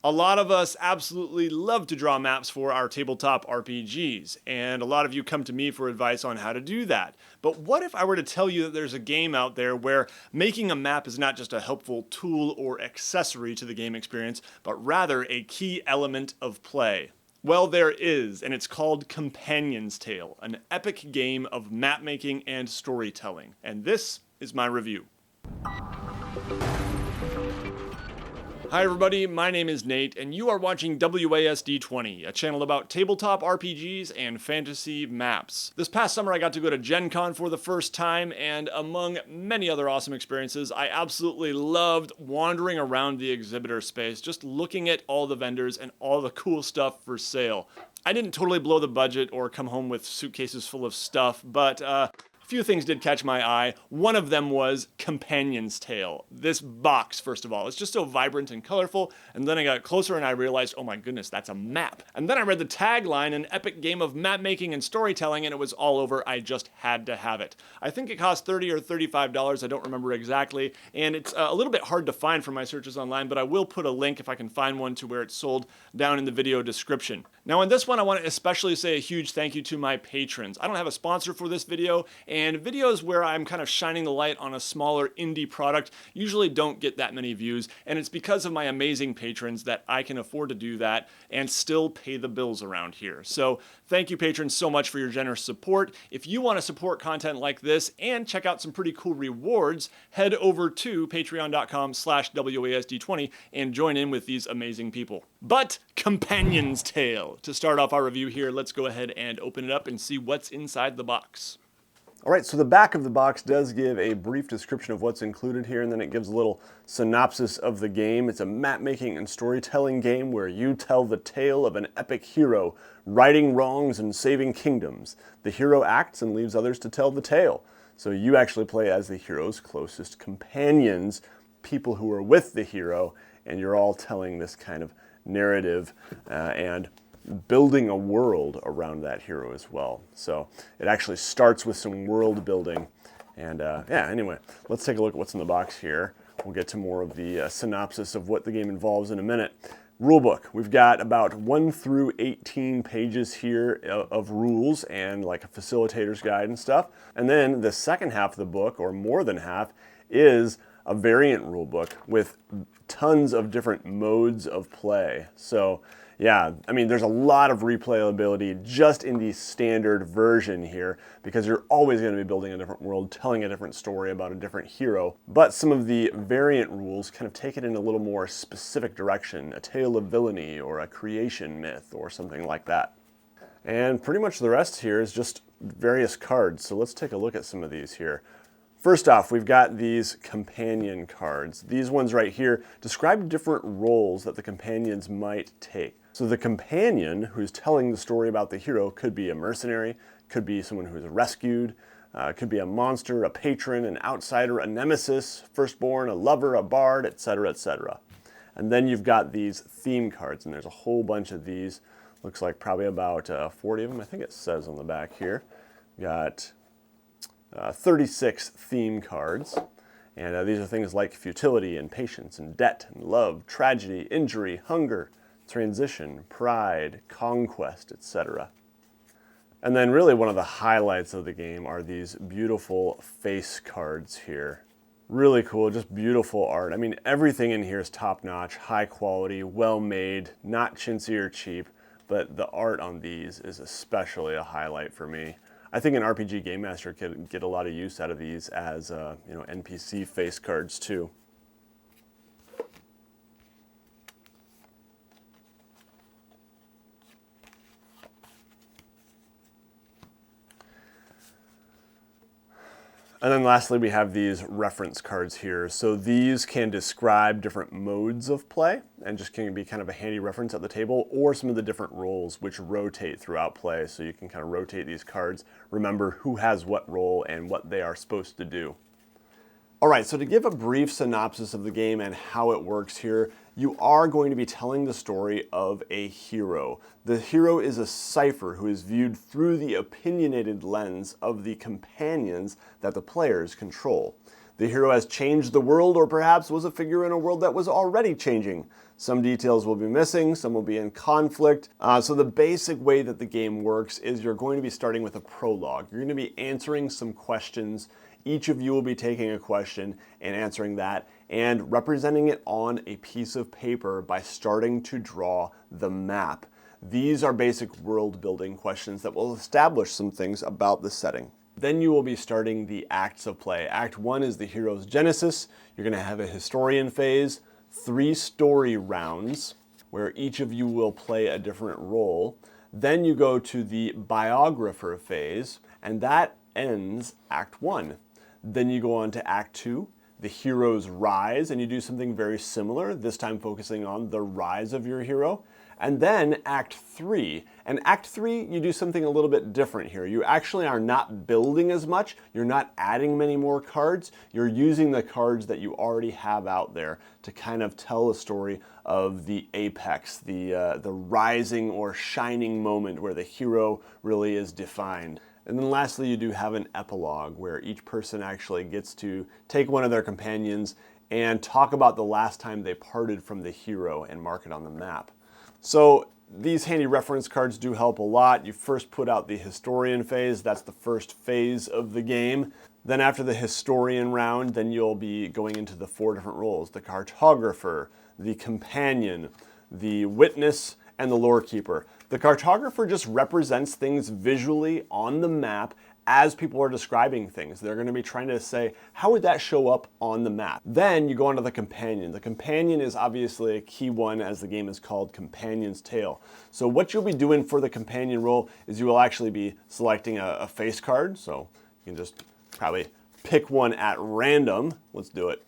A lot of us absolutely love to draw maps for our tabletop RPGs, and a lot of you come to me for advice on how to do that. But what if I were to tell you that there's a game out there where making a map is not just a helpful tool or accessory to the game experience, but rather a key element of play? Well, there is, and it's called Companion's Tale, an epic game of map making and storytelling. And this is my review. Hi everybody, my name is Nate, and you are watching WASD20, a channel about tabletop RPGs and fantasy maps. This past summer I got to go to Gen Con for the first time, and among many other awesome experiences, I absolutely loved wandering around the exhibitor space, just looking at all the vendors and all the cool stuff for sale. I didn't totally blow the budget or come home with suitcases full of stuff, but a few things did catch my eye. One of them was Companion's Tale. This box, first of all, it's just so vibrant and colorful, and then I got closer and I realized, oh my goodness, that's a map. And then I read the tagline, an epic game of map making and storytelling, and it was all over. I just had to have it. I think it cost $30 or $35, I don't remember exactly, and it's a little bit hard to find from my searches online, but I will put a link if I can find one to where it's sold down in the video description. Now in this one, I want to especially say a huge thank you to my patrons. I don't have a sponsor for this video, and videos where I'm kind of shining the light on a smaller indie product usually don't get that many views, and it's because of my amazing patrons that I can afford to do that and still pay the bills around here. So thank you patrons so much for your generous support. If you want to support content like this and check out some pretty cool rewards, head over to patreon.com/WASD20 and join in with these amazing people. But Companion's Tale. To start off our review here, let's go ahead and open it up and see what's inside the box. All right, so the back of the box does give a brief description of what's included here, and then it gives a little synopsis of the game. It's a map-making and storytelling game where you tell the tale of an epic hero, righting wrongs and saving kingdoms. The hero acts and leaves others to tell the tale. So you actually play as the hero's closest companions, people who are with the hero, and you're all telling this kind of narrative and building a world around that hero as well. So it actually starts with some world building. And yeah, anyway, let's take a look at what's in the box here. We'll get to more of the synopsis of what the game involves in a minute. Rulebook. We've got about 1 through 18 pages here of rules and like a facilitator's guide and stuff. And then the second half of the book, or more than half, is a variant rulebook with tons of different modes of play. So yeah, I mean, there's a lot of replayability just in the standard version here because you're always going to be building a different world, telling a different story about a different hero. But some of the variant rules kind of take it in a little more specific direction, a tale of villainy or a creation myth or something like that. And pretty much the rest here is just various cards. So let's take a look at some of these here. First off, we've got these companion cards. These ones right here describe different roles that the companions might take. So the companion who's telling the story about the hero could be a mercenary, could be someone who's rescued, could be a monster, a patron, an outsider, a nemesis, firstborn, a lover, a bard, etc., etc. And then you've got these theme cards, and there's a whole bunch of these. Looks like probably about 40 of them. I think it says on the back here. Got 36 theme cards. And these are things like futility and patience and debt and love, tragedy, injury, hunger, transition, pride, conquest, etc. And then really one of the highlights of the game are these beautiful face cards here. Really cool, just beautiful art. I mean, everything in here is top-notch, high quality, well-made, not chintzy or cheap, but the art on these is especially a highlight for me. I think an RPG Game Master could get a lot of use out of these as NPC face cards too. And then lastly, we have these reference cards here. So these can describe different modes of play and just can be kind of a handy reference at the table, or some of the different roles which rotate throughout play. So you can kind of rotate these cards, remember who has what role and what they are supposed to do. All right, so to give a brief synopsis of the game and how it works here, you are going to be telling the story of a hero. The hero is a cipher who is viewed through the opinionated lens of the companions that the players control. The hero has changed the world, or perhaps was a figure in a world that was already changing. Some details will be missing, some will be in conflict. So the basic way that the game works is you're going to be starting with a prologue. You're going to be answering some questions. Each of you will be taking a question and answering that and representing it on a piece of paper by starting to draw the map. These are basic world building questions that will establish some things about the setting. Then you will be starting the acts of play. Act 1 is the hero's genesis. You're going to have a historian phase, 3 story rounds, where each of you will play a different role. Then you go to the biographer phase, and that ends Act 1. Then you go on to Act 2, the hero's rise, and you do something very similar, this time focusing on the rise of your hero. And then Act 3. And Act 3, you do something a little bit different here. You actually are not building as much. You're not adding many more cards. You're using the cards that you already have out there to kind of tell a story of the apex, the rising or shining moment where the hero really is defined. And then lastly, you do have an epilogue where each person actually gets to take one of their companions and talk about the last time they parted from the hero and mark it on the map. So these handy reference cards do help a lot. You first put out the historian phase. That's the first phase of the game. Then after the historian round, then you'll be going into the 4 different roles: the cartographer, the companion, the witness, and the lore keeper. The cartographer just represents things visually on the map as people are describing things. They're going to be trying to say, how would that show up on the map? Then you go on to the companion. The companion is obviously a key one, as the game is called Companion's Tale. So what you'll be doing for the companion role is you will actually be selecting a face card. So you can just probably pick one at random. Let's do it.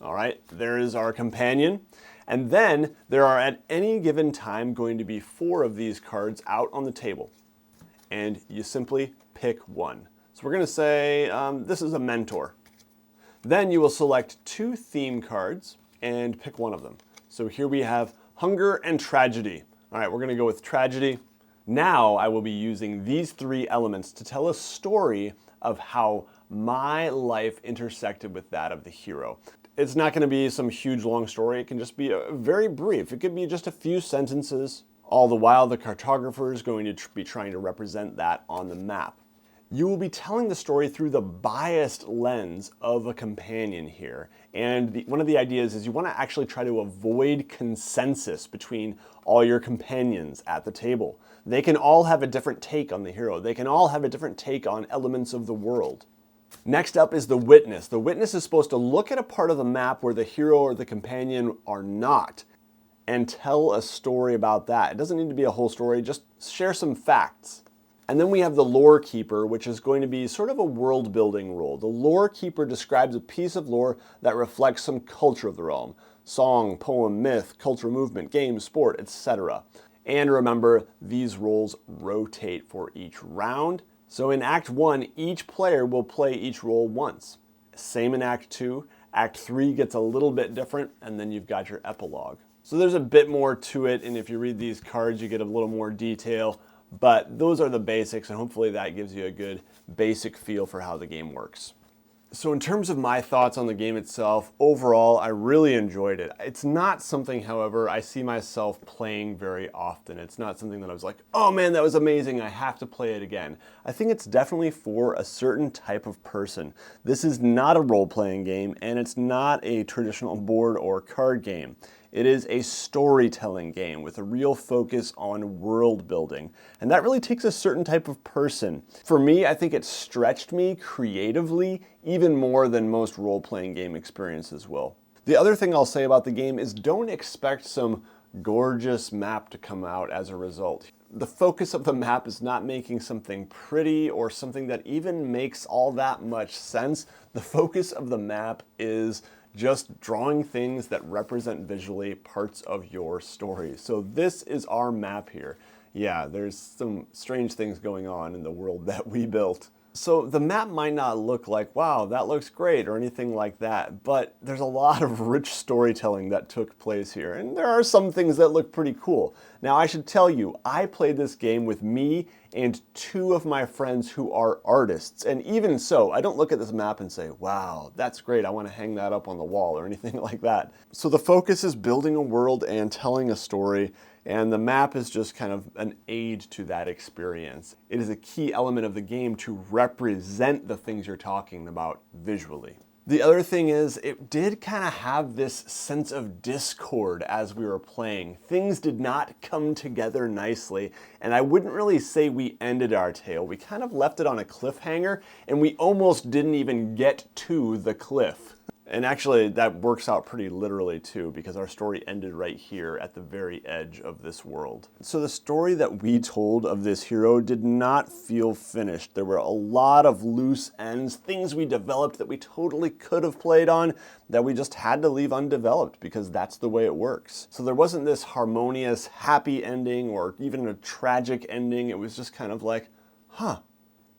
All right, there is our companion. And then there are at any given time going to be 4 of these cards out on the table. And you simply pick one. So we're going to say this is a mentor. Then you will select 2 theme cards and pick one of them. So here we have hunger and tragedy. All right, we're going to go with tragedy. Now I will be using these 3 elements to tell a story of how my life intersected with that of the hero. It's not going to be some huge long story. It can just be very brief. It could be just a few sentences. All the while, the cartographer is going to be trying to represent that on the map. You will be telling the story through the biased lens of a companion here. And one of the ideas is you want to actually try to avoid consensus between all your companions at the table. They can all have a different take on the hero. They can all have a different take on elements of the world. Next up is the witness. The witness is supposed to look at a part of the map where the hero or the companion are not and tell a story about that. It doesn't need to be a whole story, just share some facts. And then we have the lore keeper, which is going to be sort of a world building role. The lore keeper describes a piece of lore that reflects some culture of the realm: song, poem, myth, cultural movement, game, sport, etc. And remember, these roles rotate for each round. So in Act 1, each player will play each role once. Same in Act 2. Act 3 gets a little bit different, and then you've got your epilogue. So there's a bit more to it, and if you read these cards, you get a little more detail. But those are the basics, and hopefully that gives you a good basic feel for how the game works. So in terms of my thoughts on the game itself, overall, I really enjoyed it. It's not something, however, I see myself playing very often. It's not something that I was like, oh man, that was amazing, I have to play it again. I think it's definitely for a certain type of person. This is not a role-playing game, and it's not a traditional board or card game. It is a storytelling game with a real focus on world building. And that really takes a certain type of person. For me, I think it stretched me creatively even more than most role-playing game experiences will. The other thing I'll say about the game is don't expect some gorgeous map to come out as a result. The focus of the map is not making something pretty or something that even makes all that much sense. The focus of the map is just drawing things that represent visually parts of your story. So this is our map here. Yeah, there's some strange things going on in the world that we built. So the map might not look like, wow, that looks great or anything like that, but there's a lot of rich storytelling that took place here, and there are some things that look pretty cool. Now I should tell you, I played this game with me and 2 of my friends who are artists, and even so, I don't look at this map and say, wow, that's great, I want to hang that up on the wall or anything like that. So the focus is building a world and telling a story, and the map is just kind of an aid to that experience. It is a key element of the game to represent the things you're talking about visually. The other thing is, it did kind of have this sense of discord as we were playing. Things did not come together nicely, and I wouldn't really say we ended our tale. We kind of left it on a cliffhanger, and we almost didn't even get to the cliff. And actually, that works out pretty literally too, because our story ended right here at the very edge of this world. So the story that we told of this hero did not feel finished. There were a lot of loose ends, things we developed that we totally could have played on that we just had to leave undeveloped because that's the way it works. So there wasn't this harmonious, happy ending or even a tragic ending. It was just kind of like, huh,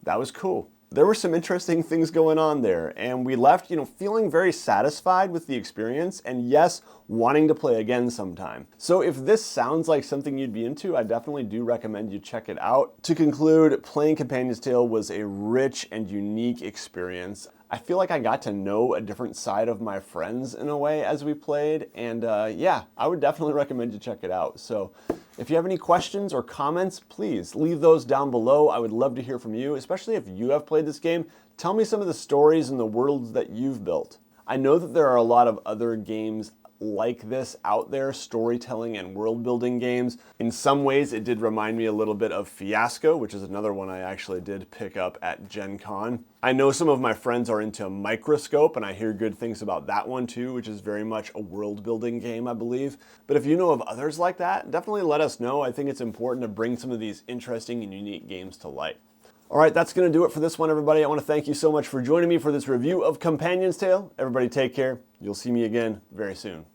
that was cool. There were some interesting things going on there, and we left, feeling very satisfied with the experience, and yes, wanting to play again sometime. So if this sounds like something you'd be into, I definitely do recommend you check it out. To conclude, playing Companion's Tale was a rich and unique experience. I feel like I got to know a different side of my friends in a way as we played, and yeah, I would definitely recommend you check it out. So if you have any questions or comments, please leave those down below. I would love to hear from you, especially if you have played this game. Tell me some of the stories and the worlds that you've built. I know that there are a lot of other games like this out there, storytelling and world building games. In some ways it did remind me a little bit of Fiasco, which is another one I actually did pick up at Gen Con. I know some of my friends are into Microscope, and I hear good things about that one too, which is very much a world building game, I believe. But if you know of others like that, definitely let us know. I think it's important to bring some of these interesting and unique games to light. All right, that's going to do it for this one, everybody. I want to thank you so much for joining me for this review of Companion's Tale. Everybody take care. You'll see me again very soon.